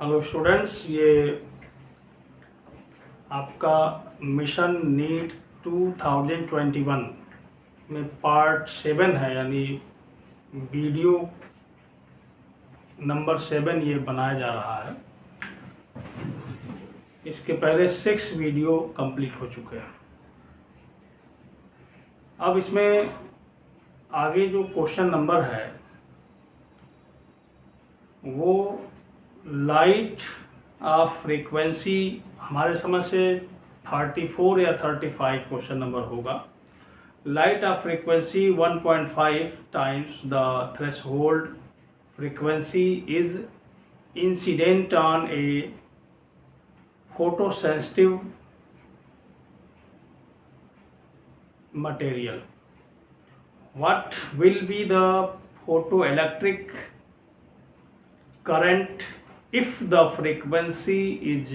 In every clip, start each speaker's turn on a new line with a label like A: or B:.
A: Hello students, ये आपका mission NEET 2021 में पार्ट 7 है, यानी वीडियो नंबर 7 ये बनाया जा रहा है। इसके पहले 6 वीडियो कंप्लीट हो चुके हैं। अब इसमें आगे जो क्वेश्चन नंबर है वो लाइट ऑफ फ्रीक्वेंसी, हमारे समझ से 34 या 35 क्वेश्चन नंबर होगा। Light of frequency 1.5 times the threshold frequency is incident on A photosensitive material. What will be the photoelectric current if the frequency is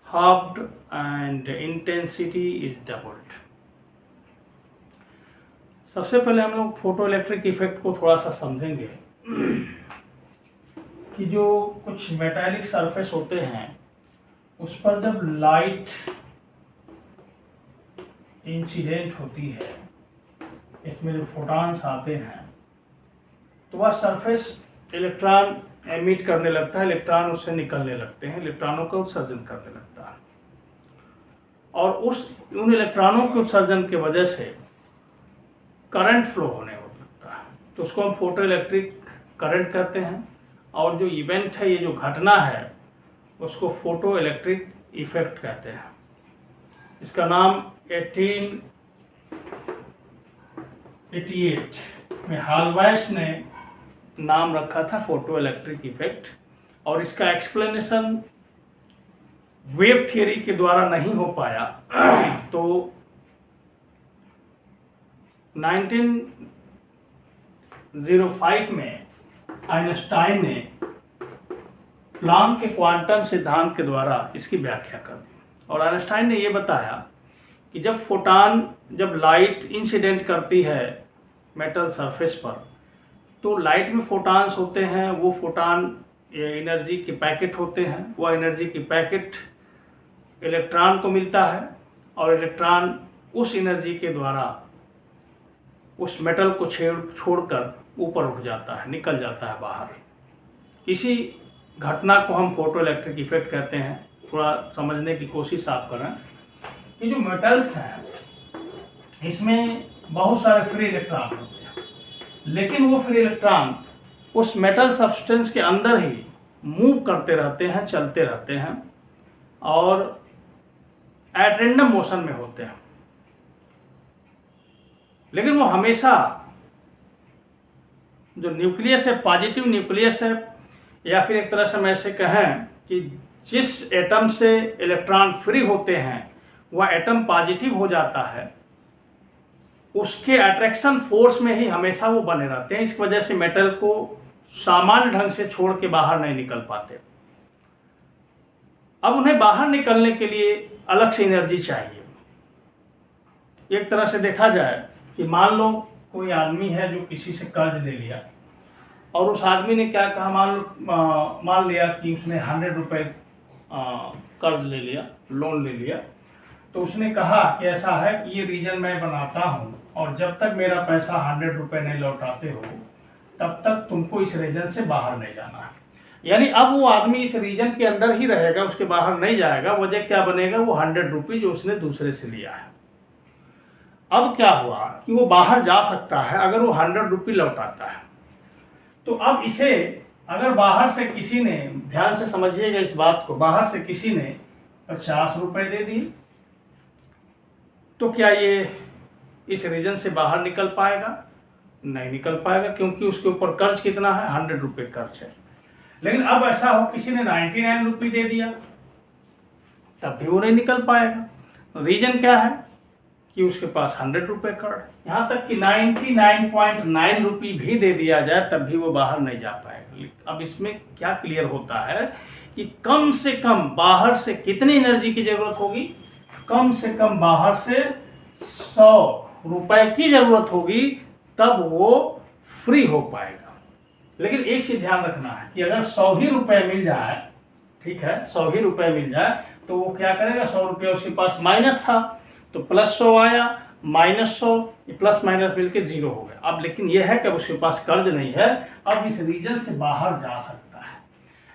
A: halved and intensity is doubled? सबसे पहले हम लोग photo electric effect को थोड़ा सा समझेंगे कि जो कुछ मेटालिक सरफेस होते हैं उस पर जब लाइट इंसिडेंट होती है, इसमें जो फोटॉन्स आते हैं तो वह सरफेस इलेक्ट्रॉन एमिट करने लगता है, इलेक्ट्रॉन उससे निकलने लगते हैं, इलेक्ट्रॉनों का उत्सर्जन करने लगता है और उन इलेक्ट्रॉनों के उत्सर्जन की वजह से करंट फ्लो होने लगता है। तो उसको हम फोटो इलेक्ट्रिक करंट कहते हैं और जो इवेंट है, ये जो घटना है, उसको फोटो इलेक्ट्रिक इफेक्ट कहते हैं। इसका नाम 1888 में हालवाइस ने नाम रखा था फोटो इलेक्ट्रिक इफेक्ट, और इसका एक्सप्लेनेशन वेव थियरी के द्वारा नहीं हो पाया। तो 1905 में आइंस्टाइन ने प्लांक के क्वांटम सिद्धांत के द्वारा इसकी व्याख्या कर दी, और आइंस्टाइन ने यह बताया कि जब लाइट इंसिडेंट करती है मेटल सरफेस पर, तो लाइट में फोटॉन्स होते हैं, वो फोटॉन एनर्जी के पैकेट होते हैं, वह एनर्जी की पैकेट इलेक्ट्रॉन को मिलता है और इलेक्ट्रॉन उस एनर्जी के द्वारा उस मेटल को छोड़कर ऊपर उठ जाता है, निकल जाता है बाहर। इसी घटना को हम फोटो इलेक्ट्रिक इफेक्ट कहते हैं। थोड़ा समझने की कोशिश आप करें कि जो मेटल्स हैं इसमें बहुत सारे फ्री इलेक्ट्रॉन होते हैं, लेकिन वो फ्री इलेक्ट्रॉन उस मेटल सब्सटेंस के अंदर ही मूव करते रहते हैं, चलते रहते हैं और एट रैंडम मोशन में होते हैं। लेकिन वो हमेशा जो न्यूक्लियस है, पॉजिटिव न्यूक्लियस है, या फिर एक तरह से हम ऐसे कहें कि जिस एटम से इलेक्ट्रॉन फ्री होते हैं वह एटम पॉजिटिव हो जाता है, उसके अट्रैक्शन फोर्स में ही हमेशा वो बने रहते हैं। इस वजह से मेटल को सामान्य ढंग से छोड़ के बाहर नहीं निकल पाते। अब उन्हें बाहर निकलने के लिए अलग से एनर्जी चाहिए। एक तरह से देखा जाए कि मान लो कोई आदमी है जो किसी से कर्ज ले लिया, और उस आदमी ने क्या कहा, मान लिया कि उसने 100 रुपये कर्ज ले लिया, लोन ले लिया। तो उसने कहा कि ऐसा है कि ये रीजन मैं बनाता हूँ और जब तक मेरा पैसा 100 रुपये नहीं लौटाते हो तब तक तुमको इस रीजन से बाहर नहीं जाना है। यानी अब वो आदमी इस रीजन के अंदर ही रहेगा, उसके बाहर नहीं जाएगा। वजह क्या बनेगा, वो 100 रुपये जो उसने दूसरे से लिया है। अब क्या हुआ कि वो बाहर जा सकता है अगर वो 100 रुपये लौटाता है। तो अब इसे अगर बाहर से किसी ने, ध्यान से समझिएगा इस बात को, बाहर से किसी ने 50 रुपये दे दिए, तो क्या ये इस रीजन से बाहर निकल पाएगा? नहीं निकल पाएगा, क्योंकि उसके ऊपर कर्ज कितना है, 100 रुपये कर्ज है। लेकिन अब ऐसा हो किसी ने 99 रुपये दे दिया, तब भी वो नहीं निकल पाएगा। रीजन क्या है कि उसके पास 100 रुपये कर्ज, यहाँ तक कि 99.9 रुपये भी दे दिया जाए तब भी वो बाहर नहीं जा पाएगा। अब इसमें क्या क्लियर होता है कि कम से कम बाहर से कितनी एनर्जी की जरूरत होगी, कम से कम बाहर से 100 रुपए की जरूरत होगी, तब वो फ्री हो पाएगा। लेकिन एक चीज ध्यान रखना है कि अगर 100 ही रुपए मिल जाए ठीक है, 100 ही रुपये मिल जाए तो वो क्या करेगा, 100 रुपये उसके पास माइनस था तो प्लस 100 आया, माइनस 100, प्लस माइनस मिलके 0 हो गया। अब लेकिन ये है कि अब उसके पास कर्ज नहीं है, अब इस रीजन से बाहर जा सकता है,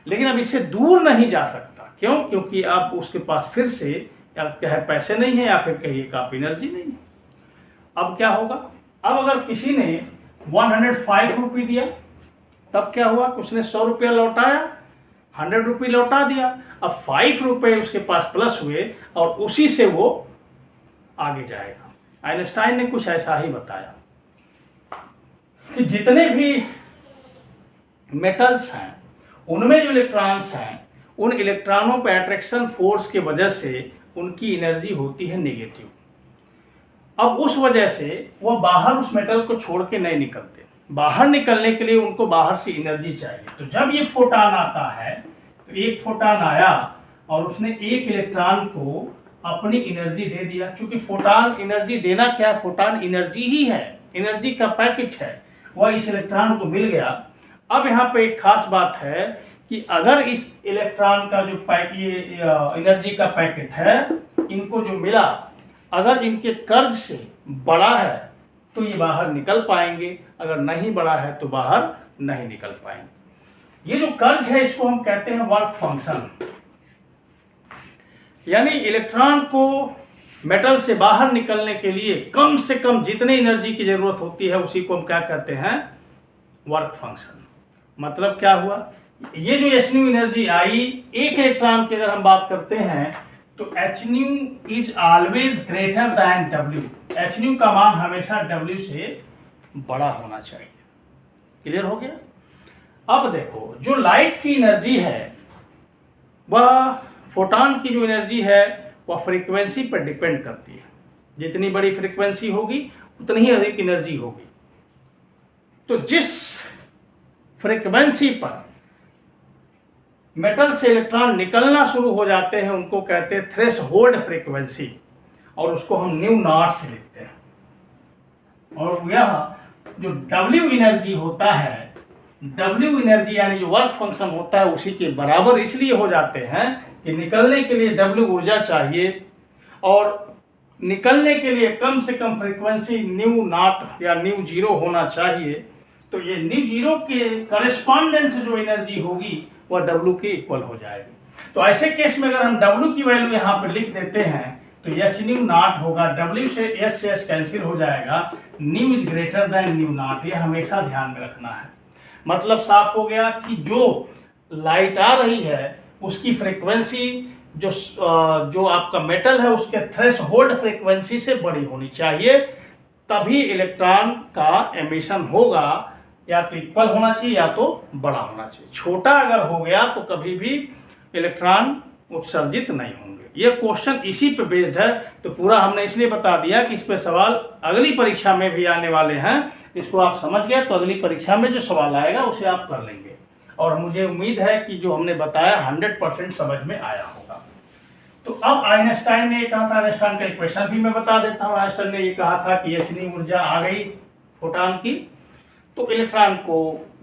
A: लेकिन अब इससे दूर नहीं जा सकता। क्यों? क्योंकि अब उसके पास फिर से या क्या है, पैसे नहीं है, या फिर कहिए कि आप एनर्जी नहीं है। अब क्या होगा, अब अगर किसी ने 105 रुपये दिया तब क्या हुआ, उसने 100 रुपया लौटाया, 100 रुपये लौटा दिया, अब 5 रुपये उसके पास प्लस हुए और उसी से वो आगे जाएगा। आइंस्टाइन ने कुछ ऐसा ही बताया कि जितने भी मेटल्स हैं उनमें जो इलेक्ट्रॉन्स हैं, उन इलेक्ट्रॉनों पर अट्रैक्शन फोर्स की वजह से उनकी एनर्जी होती है नेगेटिव। अब उस वजह से वो बाहर उस मेटल को छोड़ के नहीं निकलते। बाहर निकलने के लिए उनको बाहर से एनर्जी चाहिए। तो जब ये फोटॉन आता है, तो एक फोटॉन आया और उसने एक इलेक्ट्रॉन को अपनी एनर्जी दे दिया। क्योंकि फोटॉन एनर्जी देना क्या है, फोटॉन एनर्जी ही है, एनर्जी का पैकेट है, वह इस इलेक्ट्रॉन को मिल गया। अब यहाँ पे एक खास बात है कि अगर इस इलेक्ट्रॉन का जो एनर्जी का पैकेट है, इनको जो मिला, अगर इनके कर्ज से बड़ा है तो ये बाहर निकल पाएंगे, अगर नहीं बड़ा है तो बाहर नहीं निकल पाएंगे। ये जो कर्ज है इसको हम कहते हैं वर्क फंक्शन, यानी इलेक्ट्रॉन को मेटल से बाहर निकलने के लिए कम से कम जितनी एनर्जी की जरूरत होती है उसी को हम क्या कहते हैं, वर्क फंक्शन। मतलब क्या हुआ, ये जो एच न्यू एनर्जी आई एक इलेक्ट्रॉन की अगर हम बात करते हैं तो H new is always greater than W. H new का मान हमेशा डब्ल्यू से बड़ा होना चाहिए। क्लियर हो गया। अब देखो, जो लाइट की एनर्जी है, वह फोटॉन की जो एनर्जी है वह फ्रीक्वेंसी पर डिपेंड करती है। जितनी बड़ी फ्रीक्वेंसी होगी उतनी ही अधिक एनर्जी होगी। तो जिस फ्रीक्वेंसी पर मेटल से इलेक्ट्रॉन निकलना शुरू हो जाते हैं उनको कहते हैं थ्रेशोल्ड फ्रीक्वेंसी, और उसको हम न्यू नॉट से लिखते हैं। और यह जो W एनर्जी होता है, W एनर्जी यानी जो वर्क फंक्शन होता है उसी के बराबर इसलिए हो जाते हैं कि निकलने के लिए W ऊर्जा चाहिए और निकलने के लिए कम से कम फ्रीक्वेंसी न्यू नॉट या न्यू जीरो होना चाहिए। तो ये न्यू जीरो के करस्पॉन्डेंस जो एनर्जी होगी वह W के इक्वल हो जाएगी। तो ऐसे केस में अगर हम W की वैल्यू यहाँ पर लिख देते हैं तो एच न्यू नॉट होगा, W से एच कैंसिल हो जाएगा, new is greater than new not. ये हमेशा ध्यान में रखना है। मतलब साफ हो गया कि जो लाइट आ रही है उसकी फ्रीक्वेंसी जो आपका मेटल है उसके थ्रेशोल्ड फ्रीक्वेंसी से बड़ी होनी चाहिए, तभी इलेक्ट्रॉन का एमिशन होगा। या तो इक्वल होना चाहिए या तो बड़ा होना चाहिए। छोटा अगर हो गया तो कभी भी इलेक्ट्रॉन उत्सर्जित नहीं होंगे। ये क्वेश्चन इसी पे बेस्ड है, तो पूरा हमने इसलिए बता दिया कि इस पे सवाल अगली परीक्षा में भी आने वाले हैं। इसको आप समझ गए तो अगली परीक्षा में जो सवाल आएगा उसे आप कर लेंगे। और मुझे उम्मीद है कि जो हमने बताया 100% समझ में आया होगा। तो अब आइंस्टाइन ने कहा था, आइंस्टाइन का इक्वेशन भी मैं बता देता हूँ। आइंस्टाइन ने ये कहा था कि एच न्यू ऊर्जा आ गई फोटॉन की, तो इलेक्ट्रॉन को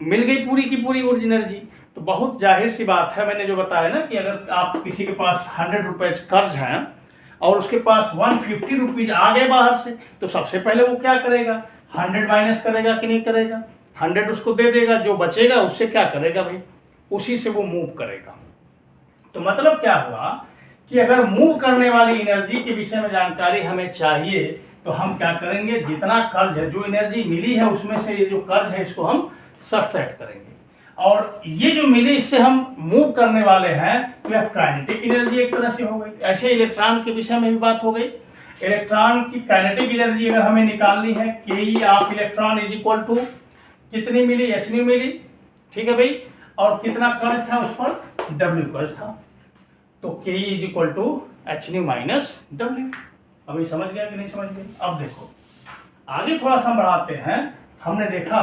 A: मिल गई पूरी की पूरी ऊर्जा एनर्जी। तो बहुत जाहिर सी बात है, मैंने जो बताया ना कि अगर आप किसी के पास 100 रुपये कर्ज हैं और उसके पास 150 रुपीज आ गए बाहर से, तो सबसे पहले वो क्या करेगा, 100 माइनस करेगा कि नहीं करेगा, 100 उसको दे देगा, जो बचेगा उससे क्या करेगा भाई, उसी से वो मूव करेगा। तो मतलब क्या हुआ कि अगर मूव करने वाली एनर्जी के विषय में जानकारी हमें चाहिए तो हम क्या करेंगे, जितना कर्ज है, जो एनर्जी मिली है उसमें से ये जो कर्ज है इसको हम सब्ट्रैक्ट करेंगे, और ये जो मिली इससे हम मूव करने वाले हैं तो यह काइनेटिक एनर्जी एक तरह से हो गई। ऐसे इलेक्ट्रॉन के विषय में भी बात हो गई। इलेक्ट्रॉन की काइनेटिक एनर्जी अगर हमें निकालनी है, K of electron is equal to कितनी मिली, एच न्यू मिली, ठीक है भाई, और कितना कर्ज था उस पर, डब्ल्यू कर्ज था, तो K is equal to H nu minus W. अभी समझ गया कि नहीं समझ गए। अब देखो आगे थोड़ा सा बढ़ाते हैं। हमने देखा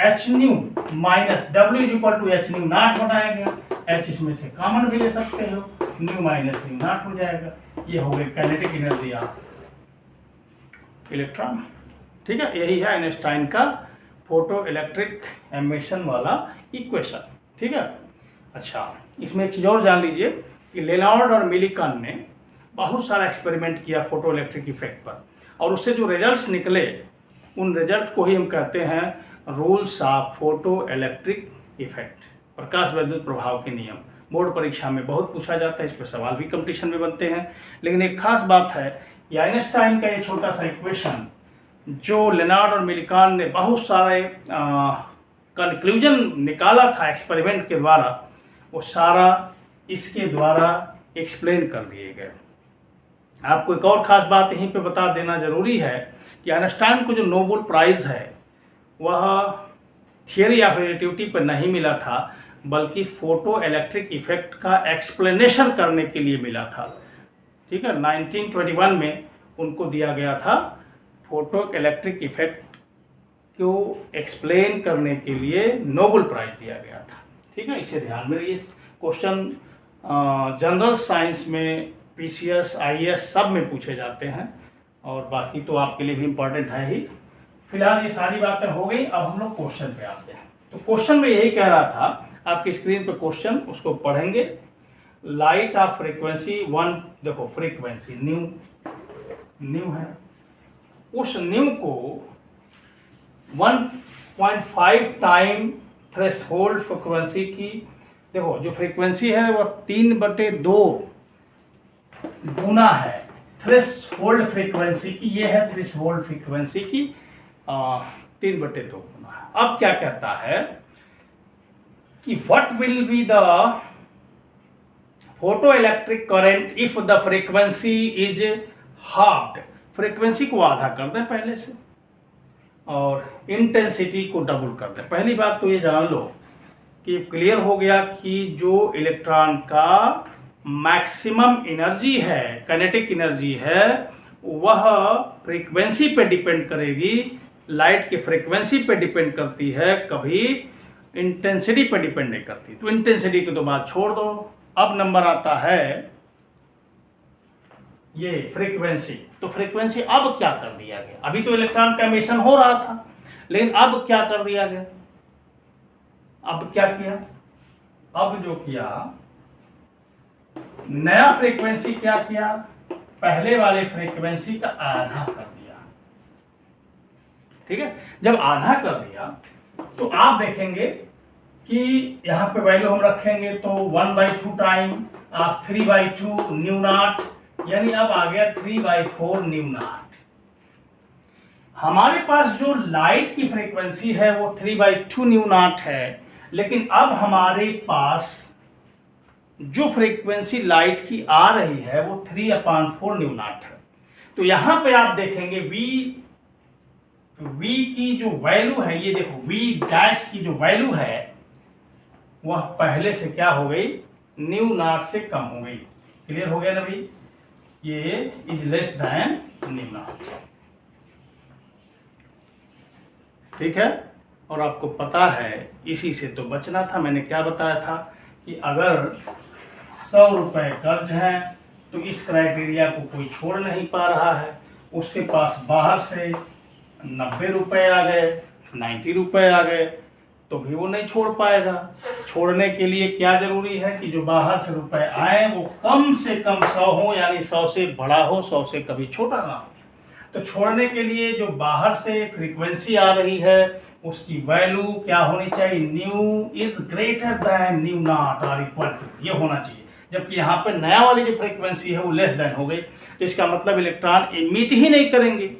A: H nu minus W is equal to H nu not बनाया गया। एच इसमें से कॉमन भी ले सकते हो, न्यू माइनस न्यू नॉट हो जाएगा। ये हो गई काइनेटिक एनर्जी ऑफ इलेक्ट्रॉन। ठीक है, यही है आइंस्टाइन का फोटो इलेक्ट्रिक एमिशन वाला इक्वेशन। ठीक है, अच्छा इसमें एक चीज़ और जान लीजिए कि लेनार्ड और मिलिकन ने बहुत सारा एक्सपेरिमेंट किया फोटो इलेक्ट्रिक इफेक्ट पर, और उससे जो रिजल्ट्स निकले उन रिजल्ट को ही हम कहते हैं rules of photo electric effect, प्रकाश वैद्युत प्रभाव के नियम। बोर्ड परीक्षा में बहुत पूछा जाता है, इस पर सवाल भी कंपटीशन में बनते हैं। लेकिन एक खास बात है कि आइंस्टाइन का ये छोटा सा इक्वेशन जो लेनार्ड और मिलिकन ने बहुत सारे कंक्लूजन निकाला था एक्सपेरिमेंट के द्वारा, वो सारा इसके द्वारा एक्सप्लेन कर दिए गए। आपको एक और ख़ास बात यहीं पे बता देना ज़रूरी है कि आइंस्टाइन को जो नोबेल प्राइज़ है वह थियरी ऑफ रिलेटिविटी पर नहीं मिला था, बल्कि फोटो इलेक्ट्रिक इफेक्ट का एक्सप्लेनेशन करने के लिए मिला था। ठीक है, 1921 में उनको दिया गया था फोटो इलेक्ट्रिक इफेक्ट को एक्सप्लेन करने के लिए नोबेल प्राइज दिया गया था। ठीक है, इसे ध्यान में रखिए। क्वेश्चन जनरल साइंस में पीसीएस आईएएस सब में पूछे जाते हैं, और बाकी तो आपके लिए भी इम्पोर्टेंट है ही। फिलहाल ये सारी बातें हो गई, अब हम लोग क्वेश्चन पे आते हैं। तो क्वेश्चन में यही कह रहा था, आपकी स्क्रीन पे क्वेश्चन, उसको पढ़ेंगे। लाइट ऑफ फ्रीक्वेंसी 1, देखो फ्रीक्वेंसी न्यू है, उस न्यू को 1.5 टाइम थ्रेशोल्ड फ्रीक्वेंसी की, देखो जो फ्रीक्वेंसी है वह 3/2 गुना है थ्रेशोल्ड फ्रीक्वेंसी की। ये है थ्रेशोल्ड फ्रीक्वेंसी की 3/2 गुना। अब क्या कहता है कि what will be the photo electric current if the frequency is halved. Frequency को आधा कर दें पहले से और इंटेंसिटी को डबल कर दें। पहली बात तो ये जान लो कि क्लियर हो गया कि जो इलेक्ट्रॉन का मैक्सिमम एनर्जी है, काइनेटिक एनर्जी है, वह फ्रीक्वेंसी पे डिपेंड करेगी, लाइट की फ्रीक्वेंसी पे डिपेंड करती है, कभी इंटेंसिटी पे डिपेंड नहीं करती। तो इंटेंसिटी की तो बात छोड़ दो। अब नंबर आता है ये फ्रीक्वेंसी। तो फ्रीक्वेंसी अब क्या कर दिया गया? अभी तो इलेक्ट्रॉन का एमिशन हो रहा था, लेकिन अब क्या कर दिया गया? अब क्या किया? अब जो किया नया फ्रीक्वेंसी क्या किया? पहले वाले फ्रीक्वेंसी का आधा कर दिया। ठीक है, जब आधा कर दिया तो आप देखेंगे कि यहां पे वैल्यू हम रखेंगे तो 1/2 टाइम ऑफ 3/2 न्यू नॉट, यानी अब आ गया 3/4 न्यू नॉट। हमारे पास जो लाइट की फ्रीक्वेंसी है वो 3/2 न्यू नॉट है, लेकिन अब हमारे पास जो फ्रीक्वेंसी लाइट की आ रही है वो 3/4 न्यू नॉट है। तो यहां पे आप देखेंगे V की जो वैल्यू है, ये देखो V डैश की जो वैल्यू है वह पहले से क्या हो गई? न्यू नॉट से कम हो गई। क्लियर हो गया ना भाई? ये is less than new not. ठीक है, और आपको पता है इसी से तो बचना था। मैंने क्या बताया था कि अगर 100 रुपए कर्ज है तो इस क्राइटेरिया को कोई छोड़ नहीं पा रहा है। उसके पास बाहर से 90 रुपए आ गए, 90 रुपए आ गए, तो भी वो नहीं छोड़ पाएगा। छोड़ने के लिए क्या जरूरी है कि जो बाहर से रुपए आए वो कम से कम 100 हो, यानी 100 से बड़ा हो, 100 से कभी छोटा ना हो। तो छोड़ने के लिए जो बाहर से फ्रीक्वेंसी आ रही है उसकी वैल्यू क्या होनी चाहिए? New is greater than new not और इक्वल टू, ये होना चाहिए। जबकि यहाँ पे नया वाली जो फ्रीक्वेंसी है वो लेस देन हो गई, तो इसका मतलब इलेक्ट्रॉन इमिट ही नहीं करेंगे,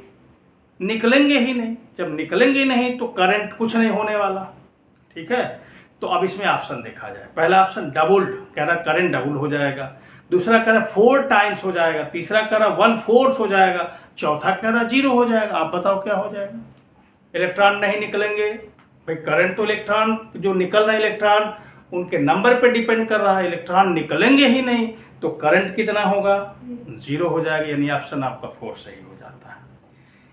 A: निकलेंगे ही नहीं। जब निकलेंगे नहीं तो करंट कुछ नहीं होने वाला। ठीक है, तो अब इसमें ऑप्शन देखा जाए। पहला ऑप्शन डबल्ड, कह रहा करंट डबल हो जाएगा। दूसरा कह रहा 4 टाइम्स हो जाएगा। तीसरा कह रहा 1/4 हो जाएगा। चौथा कह रहा 0 हो जाएगा। आप बताओ क्या हो जाएगा? इलेक्ट्रॉन नहीं निकलेंगे भाई, करंट तो इलेक्ट्रॉन जो निकल रहे इलेक्ट्रॉन उनके नंबर पे डिपेंड कर रहा है। इलेक्ट्रॉन निकलेंगे ही नहीं तो करंट कितना होगा? 0 हो जाएगा, यानी ऑप्शन आपका 4 सही हो जाता है।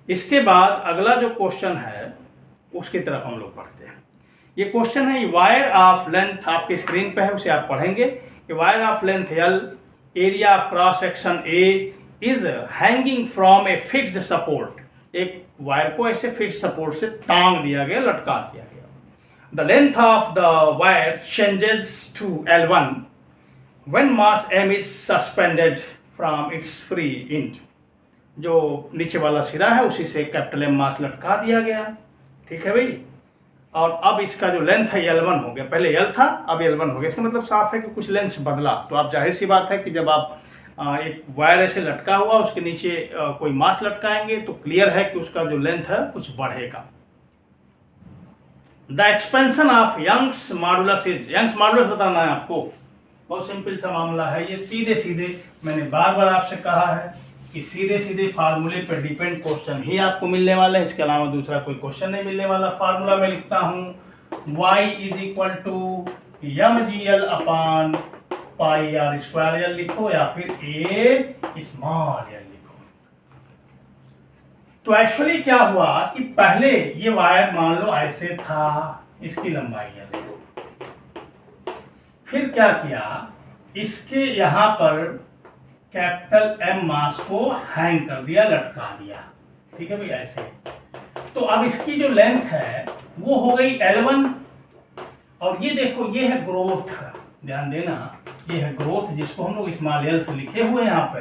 A: इसके बाद अगला जो क्वेश्चन है उसकी तरफ हम लोग बढ़ते हैं। ये क्वेश्चन है वायर ऑफ लेंथ, आपके स्क्रीन पे है, उसे आप पढ़ेंगे। Wire of length L, area of cross section A is hanging from a fixed support. एक वायर को ऐसे फिक्स्ड सपोर्ट से टांग दिया गया, लटका दिया गया। The length of the wire changes to L1 when mass m is suspended from its free end, जो नीचे वाला सिरा है उसी से कैपिटल M मास लटका दिया गया, ठीक है भाई। और अब इसका जो लेंथ है L1 हो गया, पहले L था अब L1 हो गया। इसका मतलब साफ है कि कुछ लेंथ बदला। तो आप जाहिर सी बात है कि जब आप एक वायर ऐसे लटका हुआ उसके नीचे कोई मास लटकाएंगे तो क्लियर है कि उसका जो लेंथ है कुछ बढ़ेगा। The expansion of Young's modulus is, Young's modulus बताना है आपको, बहुत सिंपल सा मामला है ये। सीधे सीधे मैंने बार बार आपसे कहा है कि सीधे सीधे फार्मूले पर डिपेंड क्वेश्चन ही आपको मिलने वाला है, इसके अलावा दूसरा कोई क्वेश्चन नहीं मिलने वाला। फार्मूला में लिखता हूं y is equal to mgl upon pi R square L लिखो या फिर a स्मॉल एल लिखो। तो एक्चुअली क्या हुआ कि पहले ये वायर मान लो ऐसे था, इसकी लंबाई है, फिर क्या किया, इसके यहां पर कैपिटल M मास को हैंग कर दिया, लटका दिया, ठीक है भाई ऐसे। तो अब इसकी जो लेंथ है वो हो गई L1, और ये देखो ये है ग्रोथ, ध्यान देना ये है ग्रोथ जिसको हम लोग स्मॉल एल से लिखे हुए हैं यहाँ पे।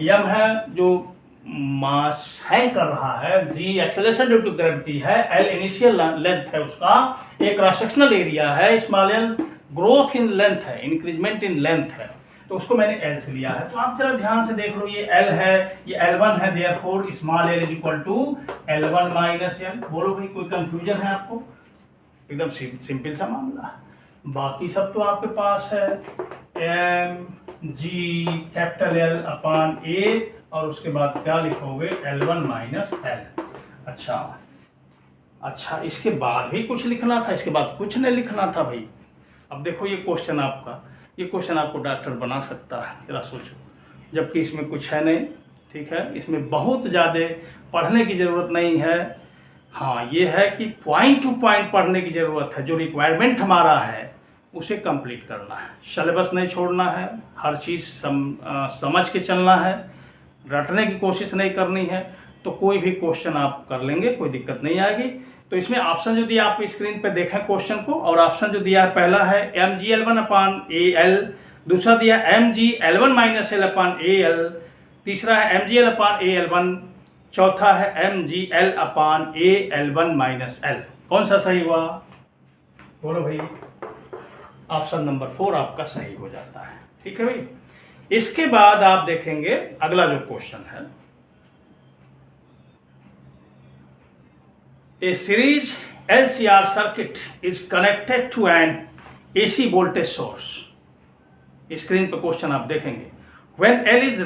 A: M है जो मास हैंग कर रहा है, G acceleration due to gravity है, L इनिशियल लेंथ है उसका, एक क्रॉस सेक्शनल एरिया है, small L growth in length है, इंक्रीजमेंट इन लेंथ है, तो उसको मैंने L से लिया है। तो आप जरा ध्यान से देख लो, ये L है, ये L1 है, therefore small l is equal to L1 minus L। बोलो भाई कोई कंफ्यूजन है आपको? एकदम सिंपल सा मामला। बाकी सब तो आपके पास है M G capital L upon A, और उसके बाद क्या लिखोगे L1 माइनस L। अच्छा, इसके बाद भी कुछ लिखना था, इसके बाद कुछ नहीं लिखना था भाई। अब देखो ये क्वेश्चन आपको डॉक्टर बना सकता है, जरा सोचो, जबकि इसमें कुछ है नहीं, ठीक है, इसमें बहुत ज़्यादा पढ़ने की ज़रूरत नहीं है। हाँ ये है कि पॉइंट टू पॉइंट पढ़ने की ज़रूरत है, जो रिक्वायरमेंट हमारा है उसे कंप्लीट करना है, सिलेबस नहीं छोड़ना है, हर चीज़ समझ के चलना है, रटने की कोशिश नहीं करनी है, तो कोई भी क्वेश्चन आप कर लेंगे, कोई दिक्कत नहीं आएगी। तो इसमें ऑप्शन जो दिया आप स्क्रीन पे देखें क्वेश्चन को, और ऑप्शन जो दिया है पहला है mgl1 अपॉन al, दूसरा दिया mgl1 minus l upon al, तीसरा है mgl अपॉन al1, चौथा है mgl upon al1 minus l। कौन सा सही हुआ बोलो भाई? ऑप्शन नंबर 4 आपका सही हो जाता है, ठीक है भाई। इसके बाद आप देखेंगे अगला जो क्वेश्चन है, A series LCR circuit is connected to an AC voltage source। Screen पर क्वेश्चन आप देखेंगे, when L is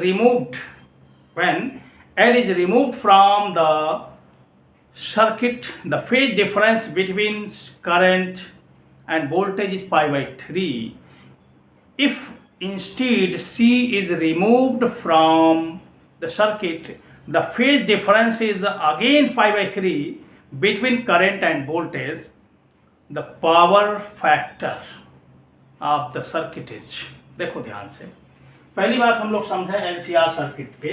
A: removed from the circuit, the phase difference between current and voltage is pi/3. If instead C is removed from the circuit, the phase difference is again pi/3 between current and voltage, the power factor of the circuit is। देखो ध्यान से, पहली बात हम लोग समझे LCR circuit के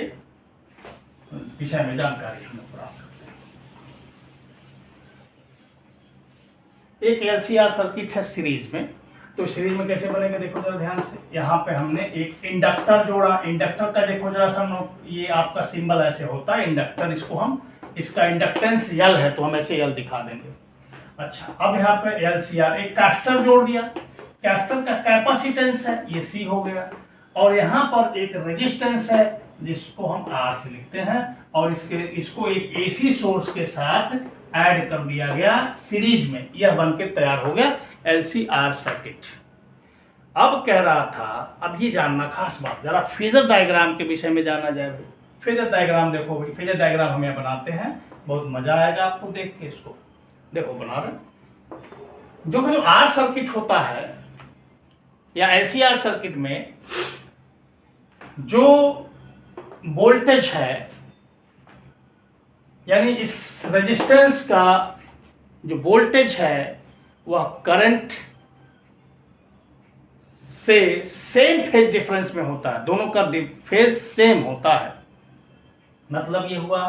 A: विषय में जानकारी हम लोग प्राप्त करते हैं। एक LCR सर्किट है सीरीज में, तो सीरीज में कैसे बनेगा देखो जरा ध्यान से। यहाँ पे हमने एक इंडक्टर जोड़ा, इंडक्टर का देखो जरा सा, ये आपका सिंबल ऐसे होता है इंडक्टर, इसको हम, इसका इंडक्टेंस L है तो हम ऐसे L दिखा देंगे। अच्छा, अब यहाँ पे LCR, एक कैपेसिटर जोड़ दिया, कैपेसिटर का कैपेसिटेंस है ये C हो गया, और यहाँ पर एक रेजिस्टेंस है जिसको हम R से लिखते हैं, और इसको एक AC सोर्स के साथ ऐड कर दिया गया सीरीज में, यह बनके तैयार हो गया LCR सर्किट। अब कह रहा था, अब ये जानना खास बात, जरा फेजर डायग्राम के विषय में जाना जाए भाई। फेजर डायग्राम देखो भाई, फेजर डायग्राम हम यहाँ बनाते हैं, बहुत मजा आएगा आपको देख के। इसको देखो बना रहे, जो आर सर्किट होता है या LCR सर्किट में जो वोल्टेज है, यानी इस रेजिस्टेंस का जो वोल्टेज है वह करंट से सेम फेज डिफरेंस में होता है, दोनों का फेज सेम होता है। मतलब ये हुआ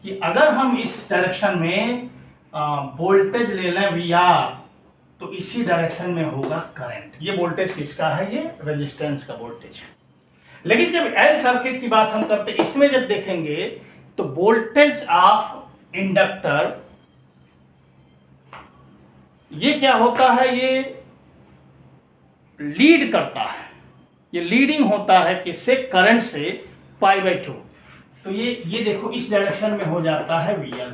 A: कि अगर हम इस डायरेक्शन में वोल्टेज ले लें VR, तो इसी डायरेक्शन में होगा करंट। ये वोल्टेज किसका है? ये रेजिस्टेंस का वोल्टेज है। लेकिन जब एल सर्किट की बात हम करते हैं, इसमें जब देखेंगे तो वोल्टेज ऑफ इंडक्टर ये क्या होता है? ये लीड करता है, ये लीडिंग होता है किससे? करंट से, π/2। तो ये देखो इस डायरेक्शन में हो जाता है VL।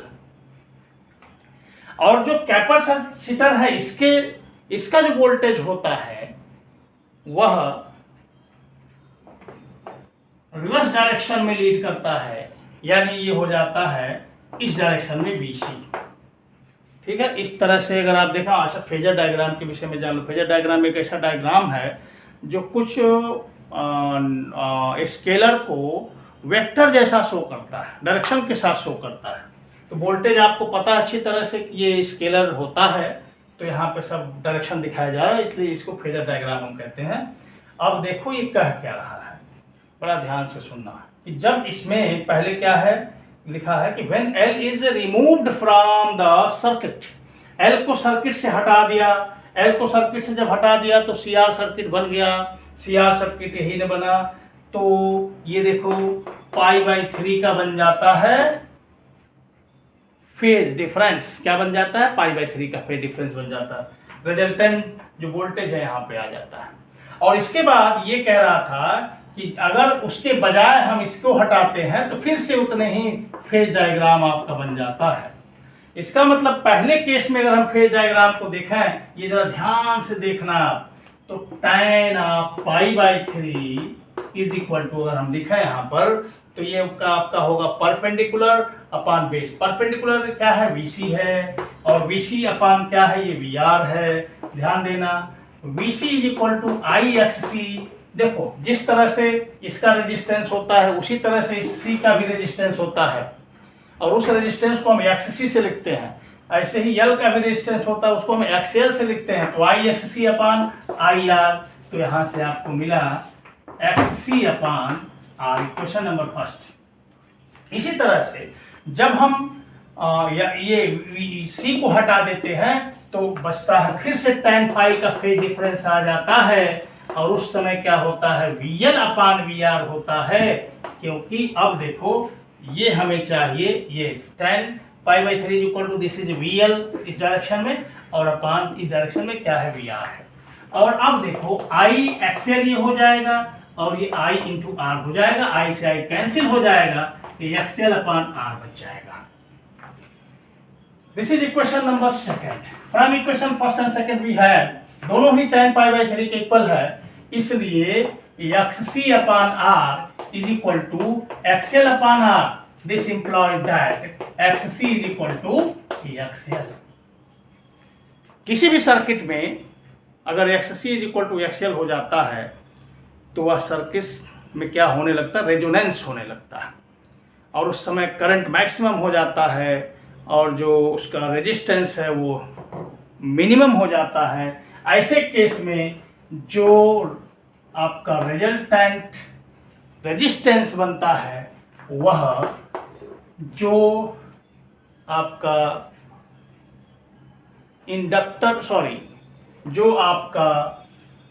A: और जो कैपेसिटर है इसका जो वोल्टेज होता है वह रिवर्स डायरेक्शन में लीड करता है, यानी ये हो जाता है इस डायरेक्शन में VC। ठीक है, इस तरह से अगर आप देखा, अच्छा फेजर डायग्राम के विषय में जान लो। फेजर डायग्राम एक ऐसा डायग्राम है जो कुछ स्केलर को वेक्टर जैसा शो करता है, डायरेक्शन के साथ शो करता है। तो वोल्टेज आपको पता है अच्छी तरह से कि ये स्केलर होता है, तो यहाँ पे सब डायरेक्शन दिखाया जा रहा है, इसलिए इसको फेजर डायग्राम हम कहते हैं। अब देखो ये कह क्या रहा है, बड़ा ध्यान से सुनना कि जब इसमें पहले क्या है लिखा है कि when L is removed from the circuit, L को सर्किट से हटा दिया। L को सर्किट से जब हटा दिया तो CR सर्किट बन गया। CR सर्किट यही न बना तो ये देखो π/3 का बन जाता है फेज डिफरेंस। क्या बन जाता है? π/3 का फेज डिफरेंस बन जाता है। रिजल्टेंट जो वोल्टेज है यहाँ पे आ जाता है। और इसके बाद ये कह रहा था कि अगर उसके बजाय हम इसको हटाते हैं तो फिर से उतने ही फेज डायग्राम आपका बन जाता है। इसका मतलब पहले केस में अगर हम फेज डायग्राम को देखें, ये जरा ध्यान से देखना, तो tan of π/3 is equal to, अगर हम लिखें यहाँ पर तो ये आपका होगा परपेंडिकुलर अपॉन बेस। परपेंडिकुलर क्या है? VC है, और VC अपॉन क्या है? ये VR है। ध्यान देना, VC is equal to IXC। देखो जिस तरह से इसका रेजिस्टेंस होता है उसी तरह से इस C का भी रेजिस्टेंस होता है, और उस रेजिस्टेंस को हम XC से लिखते हैं। ऐसे ही L का भी रेजिस्टेंस होता है, उसको हम XL से लिखते हैं, तो IXC अपॉन IR। तो यहां से आपको मिला XC upon R, question number first. इसी तरह से जब हम ये C को हटा देते हैं तो बचता है फिर से tan phi का फेज डिफरेंस आ जाता है, और उस समय क्या होता है? VL अपॉन VR होता है, क्योंकि अब देखो ये हमें चाहिए, ये tan π/3 equal to this is VL इस डायरेक्शन में, और अपॉन इस डायरेक्शन में क्या है? VR है। और अब देखो IXL ये हो जाएगा, और ये I इंटू R हो जाएगा, I से I कैंसिल हो जाएगा, ये XL अपॉन R बच जाएगा। This is equation number second. From equation first and second we have, दोनों ही tan π/3 के इक्वल है, इसलिए XC upon R is equal to XL upon R। This implies that XC is equal to XL। किसी भी circuit में अगर XC is equal to XL हो जाता है तो वह सर्किट में क्या होने लगता है? रेजोनेंस होने लगता है, और उस समय करंट मैक्सिमम हो जाता है, और जो उसका रेजिस्टेंस है वो मिनिमम हो जाता है। ऐसे केस में जो आपका रिजल्टेंट रेजिस्टेंस बनता है वह जो आपका जो आपका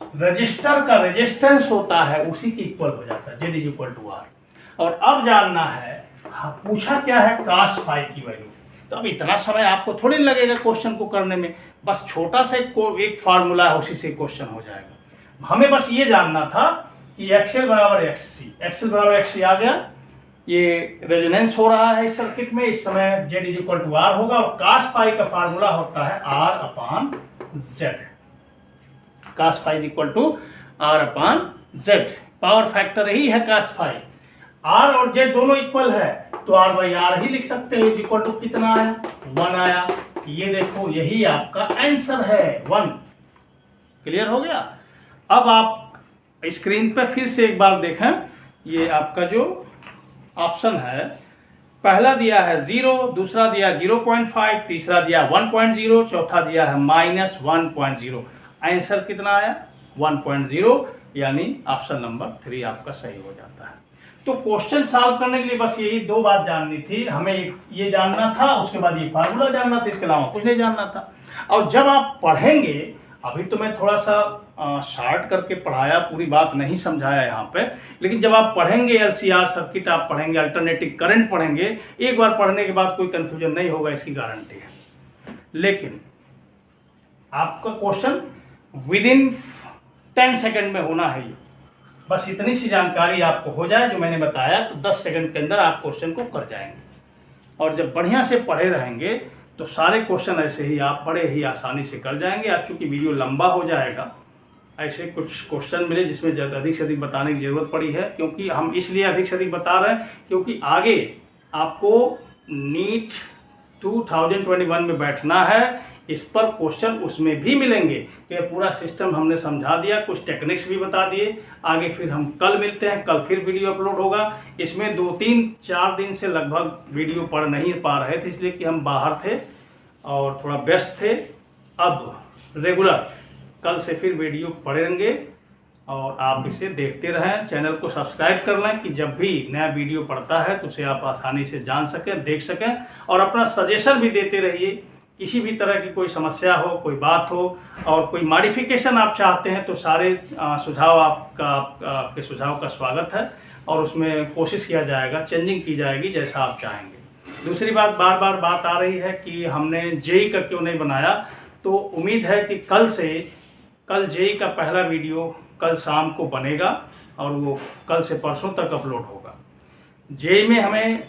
A: रजिस्टर का रेजिस्टेंस होता है उसी के इक्वल हो जाता है, Z is equal to R। और अब जानना है, पूछा क्या है? cos phi की वैल्यू। तो अब इतना समय आपको थोड़ी लगेगा क्वेश्चन को करने में, बस छोटा सा एक फार्मूला है, उसी से क्वेश्चन हो जाएगा। हमें बस ये जानना था कि XL बराबर XC, XL बराबर XC आ गया, ये रेजोनेंस हो रहा है इस सर्किट में, इस समय Z is equal to R होगा, और cos phi का फार्मूला होता है R upon Z। cos phi is equal to R upon Z, power factor यही है cos phi। R और Z दोनों इक्वल है तो R/R ही लिख सकते हैं, इज इक्वल टू कितना आया? 1 आया। ये देखो यही आपका आंसर है, 1। क्लियर हो गया? अब आप स्क्रीन पर फिर से एक बार देखें, ये आपका जो ऑप्शन है, पहला दिया है 0, दूसरा दिया 0.5, तीसरा दिया 1.0, चौथा दिया है -1.0। आंसर कितना आया? 1.0, यानी ऑप्शन नंबर 3 आपका सही हो जाता है। तो क्वेश्चन सॉल्व करने के लिए बस यही 2 बात जाननी थी, हमें ये जानना था, उसके बाद ये फार्मूला जानना था, इसके अलावा कुछ नहीं जानना था। और जब आप पढ़ेंगे, अभी तो मैं थोड़ा सा शार्ट करके पढ़ाया, पूरी बात नहीं समझाया यहाँ पे, लेकिन जब आप पढ़ेंगे LCR सर्किट, आप पढ़ेंगे अल्टरनेटिव करंट पढ़ेंगे, एक बार पढ़ने के बाद कोई कन्फ्यूजन नहीं होगा, इसकी गारंटी है। लेकिन आपका क्वेश्चन विदिन 10 सेकेंड में होना है। बस इतनी सी जानकारी आपको हो जाए जो मैंने बताया, तो 10 सेकंड के अंदर आप क्वेश्चन को कर जाएंगे। और जब बढ़िया से पढ़े रहेंगे तो सारे क्वेश्चन ऐसे ही आप बड़े ही आसानी से कर जाएंगे। आज चूँकि वीडियो लंबा हो जाएगा, ऐसे कुछ क्वेश्चन मिले जिसमें अधिक से अधिक बताने की ज़रूरत पड़ी है, क्योंकि हम इसलिए अधिक से अधिक बता रहे हैं क्योंकि आगे आपको नीट 2021 में बैठना है, इस पर क्वेश्चन उसमें भी मिलेंगे। तो ये पूरा सिस्टम हमने समझा दिया, कुछ टेक्निक्स भी बता दिए। आगे फिर हम कल मिलते हैं, कल फिर वीडियो अपलोड होगा। इसमें 2-3-4 दिन से लगभग वीडियो पढ़ नहीं पा रहे थे, इसलिए कि हम बाहर थे और थोड़ा व्यस्त थे। अब रेगुलर कल से फिर वीडियो पढ़ेंगे और आप इसे देखते रहें। चैनल को सब्सक्राइब कर लें कि जब भी नया वीडियो पड़ता है तो उसे आप आसानी से जान सकें, देख सकें, और अपना सजेशन भी देते रहिए। किसी भी तरह की कोई समस्या हो, कोई बात हो और कोई मॉडिफिकेशन आप चाहते हैं तो सारे सुझाव आपके सुझाव का स्वागत है और उसमें कोशिश किया जाएगा, चेंजिंग की जाएगी जैसा आप चाहेंगे। दूसरी बात, बार बात आ रही है कि हमने जेई का क्यों नहीं बनाया, तो उम्मीद है कि कल जेई का पहला वीडियो कल शाम को बनेगा और वो कल से परसों तक अपलोड होगा। जेई में हमें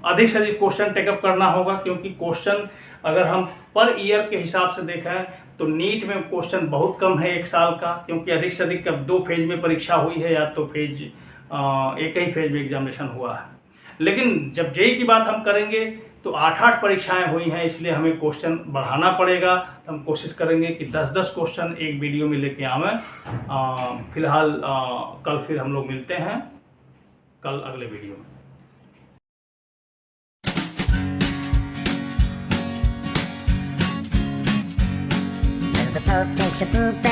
A: अधिक से अधिक क्वेश्चन टेकअप करना होगा, क्योंकि क्वेश्चन अगर हम पर ईयर के हिसाब से देखें तो नीट में क्वेश्चन बहुत कम है 1 साल का, क्योंकि अधिक से अधिक अब 2 फेज में परीक्षा हुई है या तो एक ही फेज में एग्जामिनेशन हुआ है। लेकिन जब जेई की बात हम करेंगे तो 8 परीक्षाएं हुई हैं, इसलिए हमें क्वेश्चन बढ़ाना पड़ेगा। तो हम कोशिश करेंगे कि 10 क्वेश्चन एक वीडियो में लेके आवें। फिलहाल कल फिर हम लोग मिलते हैं, कल अगले वीडियो में।
B: The Pope takes a poop and